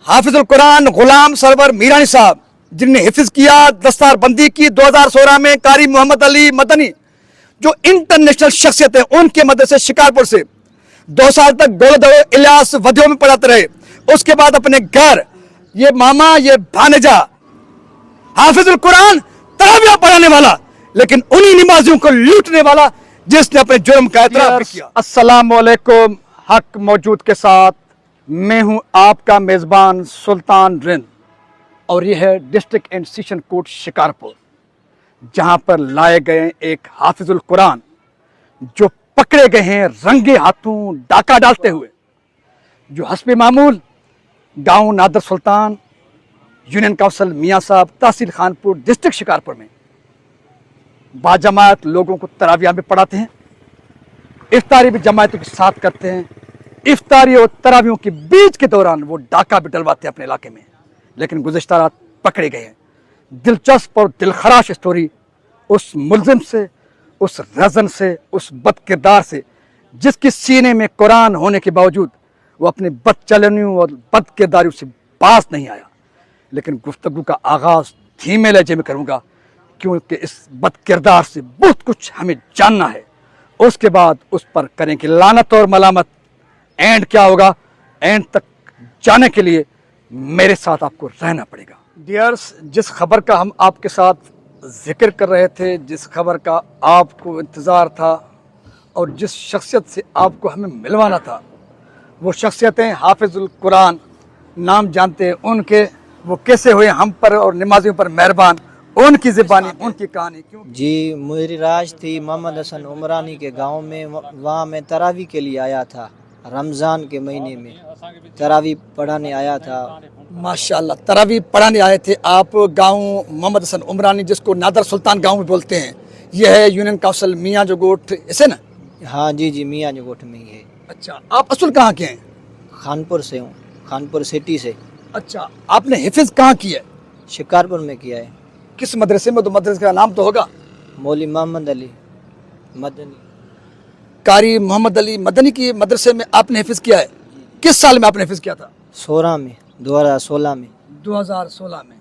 हाफिजुल कुरान गुलाम server Mirani साहब जिनने हिफ्ज किया, दस्तार बंदी की 2016 में, कारी मोहम्मद अली मदनी जो इंटरनेशनल शख्सियत है, उनके मदरसे शिकारपुर से 2 साल तक गोलदड़ो इलियास वधियों में पढ़ाते रहे। उसके बाद अपने घर, ये मामा ये भानेजा, हाफिजुल कुरान तरावियां पढ़ाने वाला, लेकिन उन्हीं नमाजियों को लूटने वाला जिसने अपने जुर्म का एतराफ किया। अस्सलाम वालेकुम, हक मौजूद के साथ मैं हूं आपका मेज़बान सुल्तान रिंद, और यह है district and session court Shikarpur, जहां पर लाए गए एक हाफिजुल कुरान जो पकड़े गए हैं रंगे हाथों डाका डालते हुए, जो हस्बे मामूल गांव नादर सुल्तान, यूनियन काउंसिल मियाँ साहब, तहसील खानपुर, डिस्ट्रिक्ट शिकारपुर में बाजमात लोगों को तरावियां में पढ़ाते हैं, इफ्तारी भी जमायतों के साथ करते हैं। इफ्तारी और तरावियों के बीच के दौरान वो डाका भी डलवाते हैं अपने इलाके में, लेकिन गुज़िश्ता रात पकड़े गए हैं। दिलचस्प और दिलखराश स्टोरी उस मुलजिम से, उस रज़न से, उस बदकिरदार से जिसके सीने में कुरान होने के बावजूद वो अपने बदचलनियों और बदकिरदारियों से बाज नहीं आया। लेकिन गुफ्तगू का आगाज़ धीमे लहजे में करूँगा, क्योंकि इस बदकिरदार से बहुत कुछ हमें जानना है। उसके बाद उस पर करेंगे लानत और मलामत। एंड क्या होगा, एंड तक जाने के लिए मेरे साथ आपको रहना पड़ेगा। डियर्स, जिस खबर का हम आपके साथ जिक्र कर रहे थे, जिस खबर का आपको इंतज़ार था और जिस शख्सियत से आपको हमें मिलवाना था, वो शख्सियतें हाफिजुल कुरान, नाम जानते हैं उनके, वो कैसे हुए हम पर और नमाजियों पर मेहरबान, उनकी ज़बानी, उनकी कहानी। क्यों जी, मेरी राज थी मोहम्मद हसन उमरानी के गांव में। वहाँ मैं तरावी के लिए आया था, रमज़ान के महीने में तरावी पढ़ाने आया था। माशाल्लाह, तरावी पढ़ाने आए थे आप गांव मोहम्मद हसन उमरानी, जिसको नादर सुल्तान गांव में बोलते हैं। यह है यूनियन काउंसिल मियाँ जोगोट, ऐसे ना? हाँ जी जी, मियाँ जोगोट में ही है। अच्छा, आप असल कहाँ के हैं? खानपुर से हूँ, खानपुर सिटी से। अच्छा, आपने हिफ्ज कहाँ किया है? शिकारपुर में किया है। किस मदरसे में? तो मदरसे का नाम तो होगा। मौली मोहम्मद अली मदनी। कारी मोहम्मद अली मदनी की मदरसे में आपने हिफ्ज किया है? किस साल में आपने हिफ्ज किया था? 16 में, 2016 में। 2016 में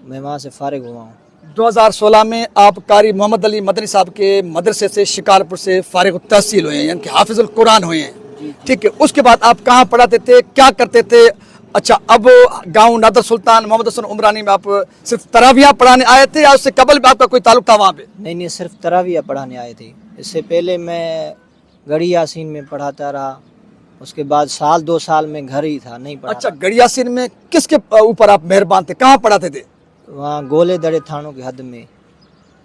मैं वहाँ से फारिग हुआ हूँ। 2016 में आप कारी मोहम्मद अली मदनी साहब के मदरसे से शिकारपुर से फारिग तहसील हुए हैं, यानी कि हाफिजुल कुरान हुए हैं। ठीक है, उसके बाद आप कहाँ पढ़ाते थे, क्या करते थे? अच्छा, अब गांव नादर सुल्तान मोहम्मद हसन उमरानी में आप सिर्फ तरावियां पढ़ाने आए थे, या उससे कबल भी आपका कोई ताल्लुक था वहाँ पे? नहीं, सिर्फ तरावियाँ पढ़ाने आए थे। इससे पहले मैं गड़ी यासीन में पढ़ाता रहा, उसके बाद 1-2 साल में घर ही था, नहीं पढ़ा। अच्छा, गड़ी यासीन में किसके ऊपर आप मेहरबान थे, कहाँ पढ़ाते थे? वहाँ गोले दड़े थानों की हद में।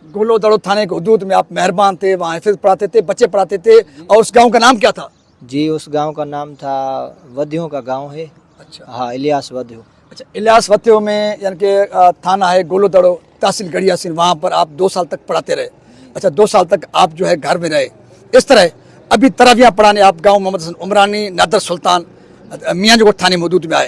गोलो दड़ो थाने के हदूद में आप मेहरबान थे, वहाँ हिफ्ज पढ़ाते थे, बच्चे पढ़ाते थे। और उस गाँव का नाम क्या था? जी, उस गांव का नाम था, वधियों का गांव है। अच्छा, हाँ, इलियास वधियो। अच्छा, इलियास वधियो में, यानी कि थाना है गोलो दड़ो, तहसील गड़ी यासीन, वहाँ पर आप 2 साल तक पढ़ाते रहे। अच्छा, 2 साल तक आप जो है घर में रहे। इस तरह अभी तरावियां पढ़ाने आप गांव मोहम्मद हसन उमरानी नादर सुल्तान मियाँ जोगोट थाने मौजूद में आए।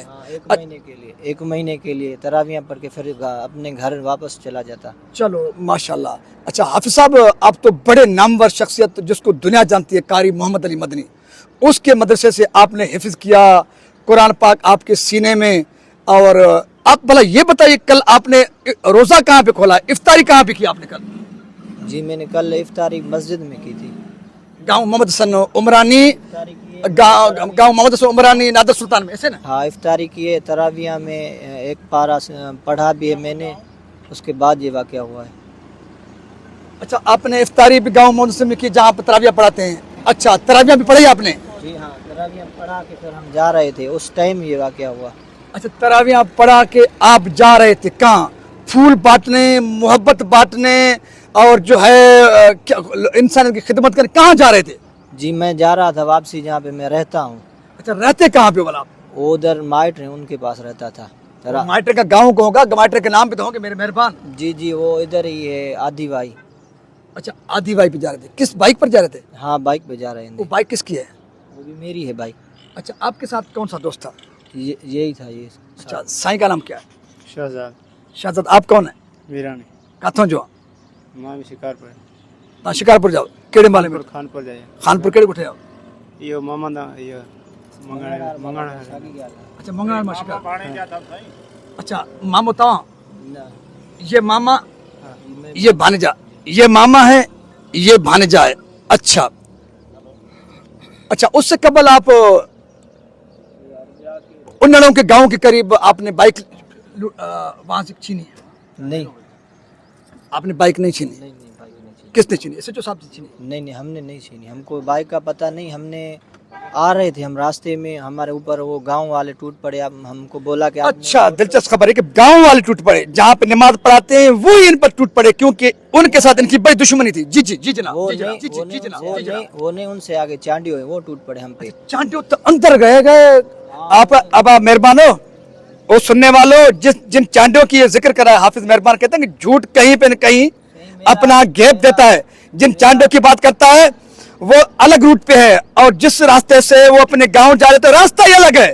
1 महीने के लिए तरावियां पढ़ के फिर अपने घर वापस चला जाता। चलो माशाल्लाह। अच्छा हाफिज साहब, आप तो बड़े नामवर शख्सियत जिसको दुनिया जानती है, कारी मोहम्मद अली मदनी, उसके मदरसे से आपने हिफ्ज किया, कुरान पाक आपके सीने में। और आप भला ये बताइए, कल आपने रोज़ा कहाँ पे खोला, इफ्तारी कहाँ पे की आपने कल? जी, मैंने कल इफ्तारी मस्जिद में की थी, गाँव मोहम्मद हसन उमरानी, गाँव मोहम्मद हसन उमरानी नादर सुल्तान में, ऐसे ना? हाँ, इफ्तारी किए। तरावियां में एक पारा पढ़ा भी है मैंने, उसके बाद ये वाक़या हुआ है। अच्छा, आपने इफ्तारी भी गाँव मोहम्मद हसन में की, जहाँ पर तरावियां पढ़ाते हैं? अच्छा, तरावियां भी पढ़ी आपने? जी हाँ, तरावियां पढ़ा के फिर हम जा रहे थे, उस टाइम ये वाक़या हुआ। अच्छा, तरावियां पढ़ा के आप जा रहे थे कहाँ? फूल बांटने, मोहब्बत बांटने, और जो है इंसान की खिदमत करने, कहाँ जा रहे थे? जी, मैं जा रहा था वापसी, जहाँ पे मैं रहता हूँ। अच्छा, रहते कहाँ पे बोला आप? उधर माइटर है, उनके पास रहता था। माइटर का गाँव को होगा, माइटर के नाम पे तो होंगे मेरे मेहरबान। जी जी, वो इधर ही है, आदि भाई। अच्छा, आदि भाई पे जा रहे थे? किस बाइक पर जा रहे थे? हाँ, बाइक पे जा रहे हैं। वो बाइक किसकी है? वो भी मेरी है बाइक। अच्छा, आपके साथ कौन सा दोस्त था? यही था ये। अच्छा, साईं का नाम क्या है? शहजाद। शहजाद, आप कौन है? वीरानी। कथों जो मां भी शिकारपुर। शिकारपुर जाओ, केड़े माले में? खानपुर जाए। खानपुर केड़े उठे आओ? यो मोहम्मद यो मंगण अच्छा मंगल में शिकार अच्छा मामो तवा ये मामा ये भानेजा ये मामा है ये भानेजा है अच्छा अच्छा उससे कबल आप उन्नड़ों के गांव के करीब आपने बाइक वहां से छीनी नहीं आपने बाइक नहीं छीनी नहीं बाइक नहीं छीनी। किसने छीनी एसएचओ साहब ने छीनी नहीं हमने नहीं छीनी, हमको बाइक का पता नहीं। हमने आ रहे थे, हम रास्ते में हमारे ऊपर वो गांव वाले टूट पड़े। अब हमको बोला कि आपने- अच्छा दिलचस्प खबर है कि गांव वाले टूट पड़े, जहां पे नमाज पढ़ाते हैं वो इन पर टूट पड़े क्योंकि उनके साथ इनकी बड़ी दुश्मनी थी। जी जी जी जनाब वो जी जनाब नहीं जी जी जी जनाब जी जनाब वो नहीं उनसे आगे चांडियो है, वो टूट पड़े हम पे। चांटियों तो अंदर गए आप अब आप मेहरबान हो वो सुनने वालों जिन चांटियों की ये जिक्र करा है हाफिज मेहरबान कहते हैं कि झूठ कहीं पे न कहीं अपना घेप देता है। जिन चांटियों की बात करता है वो अलग रूट पे है और जिस रास्ते से वो अपने गांव जा रहे थे रास्ता ही अलग है।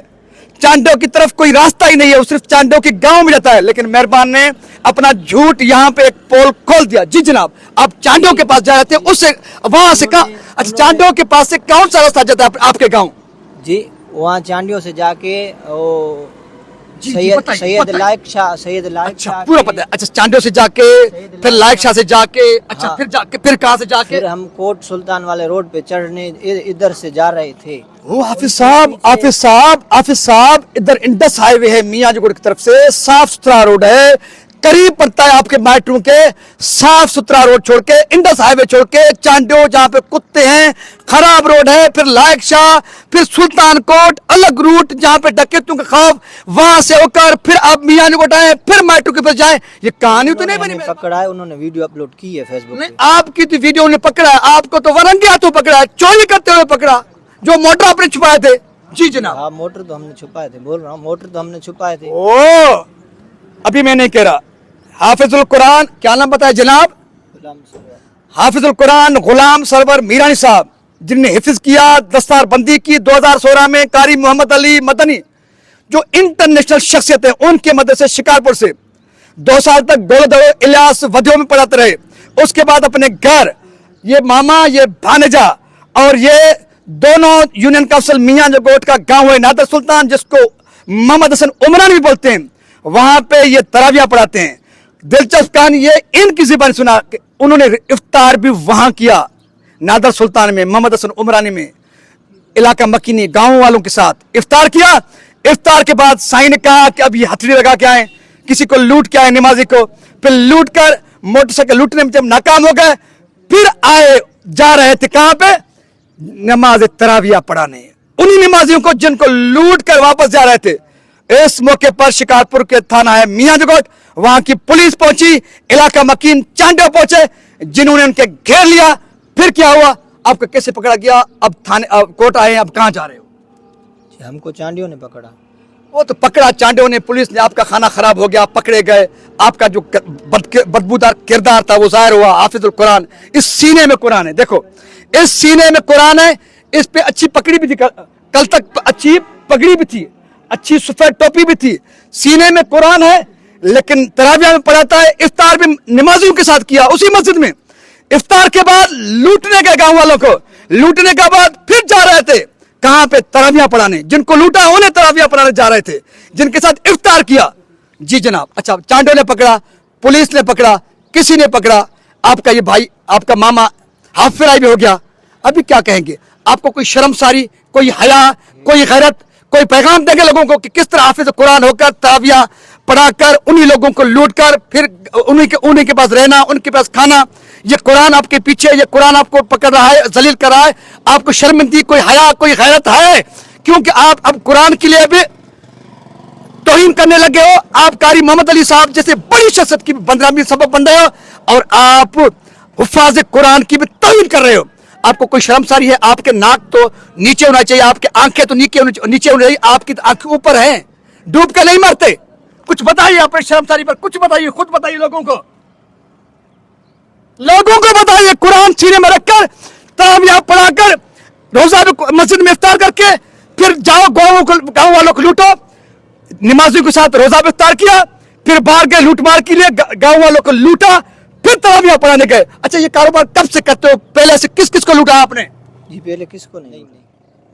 चांटियों की तरफ कोई रास्ता ही नहीं है, वो सिर्फ चांटियों के गांव में जाता है। लेकिन मेहरबान ने अपना झूठ यहाँ पे एक पोल खोल दिया। जी जनाब आप चांटियों के पास जा रहे थे, उससे वहां से कहा अच्छा चांटियों के पास से कौन सा रास्ता जाता है आपके गाँव? जी वहाँ चांडियों से जाके वो जी, सैयद बताइए, सैयद बताइए। लायक शाह अच्छा पूरा पता है। अच्छा चांडियों से जाके फिर लायक शाह से जाके अच्छा हाँ। फिर जाके फिर कहाँ से जाके? फिर हम कोट सुल्तान वाले रोड पे चढ़ने इधर से जा रहे थे। ओ हाफिज साहब इधर इंडस हाईवे है मियाँजोगढ़ की तरफ से, साफ सुथरा रोड है, करीब पड़ता है आपके माइटू के। साफ सुथरा रोड छोड़ के इंडस हाईवे छोड़ के चांडियो जहाँ पे कुत्ते हैं खराब रोड है, फिर लायक शाह फिर सुल्तान कोट अलग रूट जहाँ पे डकैतों का खौफ, वहां से होकर फिर आप मियाँजोगढ़ आए फिर माइटू के पास जाए। ये कहानी तो नहीं बनी। उन्होंने पकड़ा है, उन्होंने वीडियो अपलोड की है फेसबुक नहीं पे। आपकी तो वीडियो ने पकड़ा है, आपको तो वरंगे हाथों पकड़ा है, चोरी करते हुए पकड़ा, जो मोटर आपने छुपाए थे। जी जनाब हाँ मोटर तो हमने छुपाए थे, बोल रहा हूँ मोटर तो हमने छुपाए थे। ओ अभी मैं नहीं कह रहा। हाफिजुल कुरान क्या नाम बताया जनाब? गुलाम सरवर। हाफिजुल कुरान गुलाम सरवर मीरानी साहब जिनने हिफ्ज किया, दस्तार बंदी की 2016 में। कारी मोहम्मद अली मदनी जो इंटरनेशनल शख्सियत है, उनके मदद से शिकारपुर से 2 साल तक गोलदो इलियास वधियों में पढ़ाते रहे। उसके बाद अपने घर ये मामा ये भानेजा और ये दोनों यूनियन काउंसिल मियाँजोगढ़ का गांव है नादर सुल्तान जिसको मोहम्मद हसन उमरानी भी बोलते हैं, वहां पे ये तराविया पढ़ाते हैं। दिलचस्प कहानी ये इनकी ज़ुबान सुना कि उन्होंने इफ्तार भी वहां किया नादर सुल्तान में, मोहम्मद हसन उमरानी में, इलाका मकीनी गांव वालों के साथ इफ्तार किया। इफ्तार के बाद साईं ने कहा कि अब ये हथेली लगा के आए, किसी को लूट के आए नमाजी को, फिर लूट कर मोटरसाइकिल लूटने में जब नाकाम हो गए फिर आए जा रहे थे कहां पे? नमाज तराविया पढ़ाने उन्हीं नमाजियों को जिनको लूट कर वापस जा रहे थे। इस मौके पर शिकारपुर के थाना है मियाँजोगढ़, वहां की पुलिस पहुंची, इलाका मकीन चांडियो पहुंचे जिन्होंने उनके घेर लिया। फिर क्या हुआ, आपको कैसे पकड़ा गया? अब थाने कोर्ट आए, अब कहां जा रहे हो? जी, हमको चांडियों ने पकड़ा। वो तो पकड़ा चांडियों ने, पुलिस ने, आपका खाना खराब हो गया, पकड़े गए, आपका जो बदबूदार किरदार था वो जाहिर हुआ। हाफिजुल कुरान, इस सीने में कुरान है, देखो इस सीने में कुरान है, इस पे अच्छी पकड़ी भी थी, कल तक अच्छी पगड़ी भी थी, अच्छी सफेद टोपी भी थी, सीने में कुरान है। लेकिन तराविया में पढ़ाता है। इफ्तार भी नमाजियों के साथ किया उसी मस्जिद में। इफ्तार के बाद लूटने गए गांव वालों को, लूटने के बाद फिर जा रहे थे कहां पे? तराविया पढ़ाने। जिनको लूटा उन्हें तराविया पढ़ाने जा रहे थे, जिनके साथ इफ्तार किया। जी जनाब। अच्छा चांडो ने पकड़ा, पुलिस ने पकड़ा, किसी ने पकड़ा, आपका ये भाई आपका मामा हाफिज भी हो गया। अभी क्या कहेंगे? आपको कोई शर्मसारी, कोई हया, कोई गैरत, कोई पैगाम देंगे लोगों को कि किस तरह हाफिज कुरान होकर तराविया पढ़ाकर उन्हीं लोगों को लूट कर फिर उन्हीं के पास रहना, उनके पास खाना। ये कुरान आपके पीछे, ये कुरान आपको पकड़ रहा है, जलील कर रहा है। आपको शर्मिंदगी, कोई हया, कोई गैरत है? क्योंकि आप अब कुरान के लिए भी तौहीन करने लगे हो। आप कारी मोहम्मद अली साहब जैसे बड़ी शख्सियत की बदनामी सबब बन रहे हो और आप हुफ्फाज़ कुरान की भी तौहीन कर रहे हो। आपको कोई शर्मसारी है? आपके नाक तो नीचे होना चाहिए, आपके आंखें तो नीचे होनी चाहिए, आपकी आंखें ऊपर हैं, डूब के नहीं मरते। कुछ बताइए अपने शर्मसारी पर, कुछ बताइए, खुद बताइए लोगों को बताइए। कुरान सीने में रखकर तराविया पढ़ाकर रोजा मस्जिद में इफ्तार करके फिर जाओ गांव वालों को लूटो, नमाजियों के साथ रोजा में इफ्तार किया, फिर बाहर गए लूटमार के लिए, गांव वालों को लूटा, फिर तराविया पढ़ाने गए। अच्छा ये कारोबार कब से करते हो? पहले से किस किस को लूटा आपने? जी पहले किसको नहीं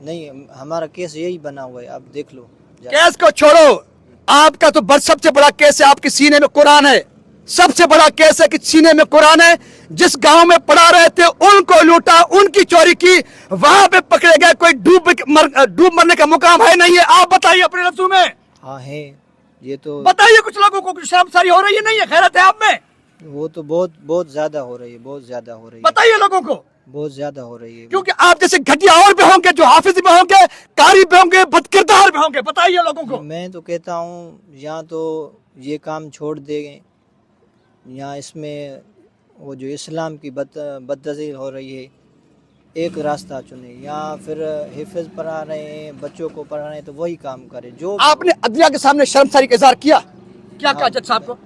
नहीं, हमारा केस यही बना हुआ है, आप देख लो। केस को छोड़ो, आपका तो सबसे बड़ा केस है, आपके सीने में कुरान है। सबसे बड़ा केस है कि सीने में कुरान है। जिस गांव में पढ़ा रहे थे उनको लूटा, उनकी चोरी की, वहां पे पकड़े गए। कोई डूब मरने का मुकाम है नहीं है। आप बताइए अपने लफ्जों में। हाँ है, ये तो बताइए कुछ लोगों को कुछ शर्मसारी हो रही है, नहीं है? खैरत है आप में? वो तो बहुत ज्यादा हो रही है, बहुत ज्यादा हो रही है, बताइए लोगों को, बहुत ज्यादा हो रही है। क्योंकि आप जैसे घटिया और भी होंगे, जो हाफिज भी होंगे, कारी भी होंगे, बदकिरदार भी होंगे। बताइए लोगों को। मैं तो कहता हूँ यहाँ तो ये काम छोड़ दें, यहाँ इसमें वो जो इस्लाम की बदतज़ीर हो रही है, एक रास्ता चुने। यहाँ फिर हिफ्ज़ पढ़ा रहे हैं, बच्चों को पढ़ा रहे हैं, तो वही काम करें जो आपने अदलिया के सामने शर्मसारी का इजहार किया? क्या कहा जज साहब को?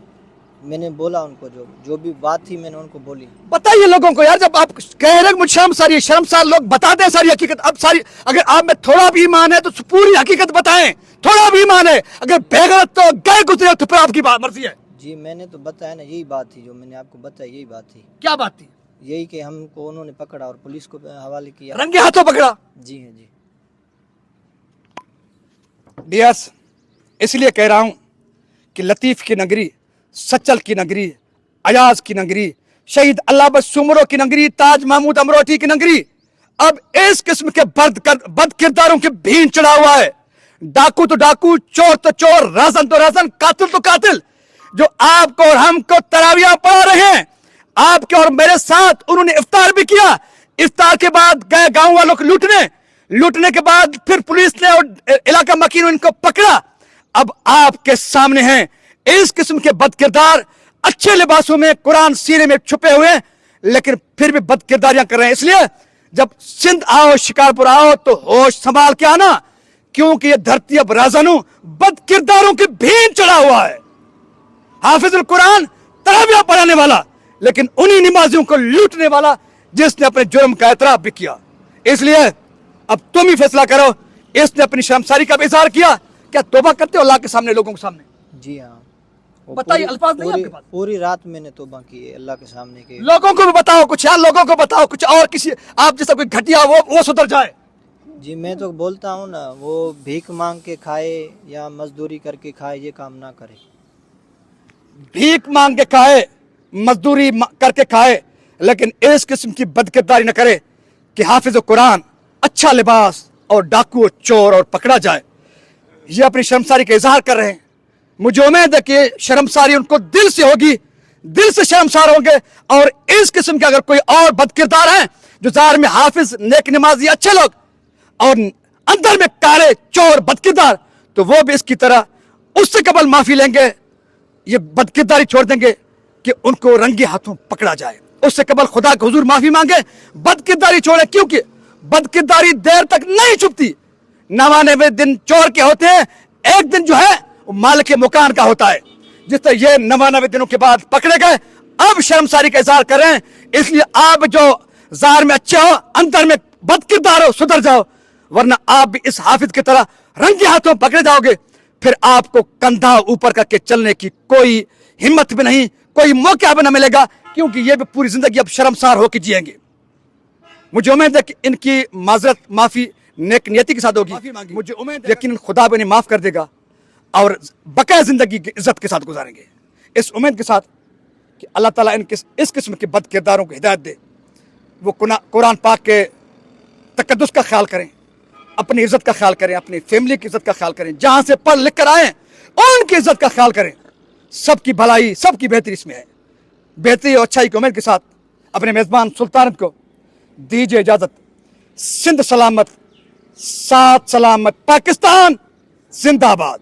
मैंने बोला उनको, जो भी बात थी मैंने उनको बोली। बताइए लोगों को यार, जब आप कह रहे हैं मुझे शर्मसार लोग बताते हैं सारी हकीकत। अब सारी, अगर आप में थोड़ा भी ईमान है तो पूरी हकीकत बताएं। थोड़ा भी ईमान है, अगर बेगैरत तो गए गुजरे तो फिर आपकी मर्जी है। जी मैंने तो बताया ना, यही बात थी जो मैंने आपको बताया, यही बात थी। क्या बात थी? यही कि हमको उन्होंने पकड़ा और पुलिस को हवाले किया। रंगे हाथों पकड़ा? जी हाँ जी। डियर्स, इसलिए कह रहा हूं कि लतीफ की नगरी, सच्चल की नगरी, अयाज की नगरी, शहीद अल्लाह बख्श सुमरो की नगरी, ताज महमूद अमरोटी की नगरी अब इस किस्म के बद किरदारों के भीड़ चढ़ा हुआ है। डाकू तो डाकू, चोर तो चोर, राजन तो राजन, कातिल तो कातिल, जो आपको और हमको तरावियां पढ़ा रहे हैं। आपके और मेरे साथ उन्होंने इफ्तार भी किया। इफ्तार के बाद गए गांव वालों को लूटने के बाद फिर पुलिस ने और इलाका मकीन ने इनको पकड़ा। अब आपके सामने हैं इस किस्म के बदकिरदार, अच्छे लिबासों में, कुरान सीने में छुपे हुए, लेकिन फिर भी बदकिरदारियां कर रहे हैं। इसलिए जब सिंध आओ, शिकारपुर आओ तो होश संभाल के आना, क्योंकि ये धरती अब राजानू बदकिरदारों की भीड़ चढ़ा हुआ है। हाफिजुल कुरान, तरावियां पढ़ाने वाला, लेकिन उन्हीं नमाजियों को लूटने वाला जिसने अपने जुर्म का एतराफ भी किया। इसलिए अब तुम ही फैसला करो। इसने अपनी शर्मसारी का भी इजहार किया, क्या तौबा करते हो अल्लाह के सामने, लोगों के सामने? जी हाँ। बताइए, अल्फाज नहीं आपके पास? पूरी रात मैंने तौबा की है अल्लाह के सामने के। लोगों को भी बताओ कुछ यार, लोगों को बताओ कुछ, और किसी आप जैसा कोई घटिया वो सुधर जाए। जी मैं तो बोलता हूँ ना, वो भीख मांग के खाए या मजदूरी करके खाए, ये काम ना करे। भीख मांग के खाए, मजदूरी करके खाए, लेकिन इस किस्म की बदकिरदारी न करे कि हाफिज कुरान, अच्छा लिबास और डाकू, चोर और पकड़ा जाए। ये अपनी शर्मसारी का इजहार कर रहे हैं। मुझे उम्मीद है कि शर्मसारी उनको दिल से होगी, दिल से शर्मसार होंगे। और इस किस्म के अगर कोई और बदकिरदार हैं जो ज़ाहिर में हाफिज, नेक नमाजी, अच्छे लोग, और अंदर में काले चोर बदकिरदार, तो वो भी इसकी तरह उससे कबल माफी लेंगे, ये बदकिरदारी छोड़ देंगे कि उनको रंगे हाथों पकड़ा जाए। उससे कबल खुदा के हुजूर माफी मांगे, बदकिरदारी छोड़े, क्योंकि बदकिरदारी देर तक नहीं छुपती। 99 दिन चोर के होते हैं, एक दिन जो है वो मालिक मकान का होता है। जिस तरह ये 99 दिनों के बाद पकड़े गए, अब शर्मसारी का इजहार कर रहे हैं। इसलिए आप जो ज़ाहिर में अच्छे हो, अंदर में बदकिरदार हो, सुधर जाओ, वरना आप भी इस हाफिज की तरह रंगे हाथों पकड़े जाओगे। फिर आपको कंधा ऊपर करके चलने की कोई हिम्मत भी नहीं, कोई मौका भी न मिलेगा, क्योंकि ये भी पूरी जिंदगी अब शर्मसार होकर जिएंगे। मुझे उम्मीद है कि इनकी माजरत, माफी नेक नियति के साथ होगी। मुझे उम्मीद है यकीनन खुदा भी इन्हें माफ कर देगा और बकाया जिंदगी की इज्जत के साथ गुजारेंगे। इस उम्मीद के साथ कि अल्लाह ताला इस किस्म के बद किरदारों को हिदायत दे, वो कुरान पाक के तकद्दुस का ख्याल करें, अपनी इज्जत का ख्याल करें, अपनी फैमिली की इज्जत का ख्याल करें, जहां से पढ़ लिख कर आए उनकी इज्जत का ख्याल करें। सबकी भलाई, सबकी बेहतरी इसमें है। बेहतरी और अच्छाई की उम्मीद के साथ अपने मेजबान सुल्तानत को दीजिए इजाजत। सिंध सलामत, साथ सलामत, पाकिस्तान जिंदाबाद।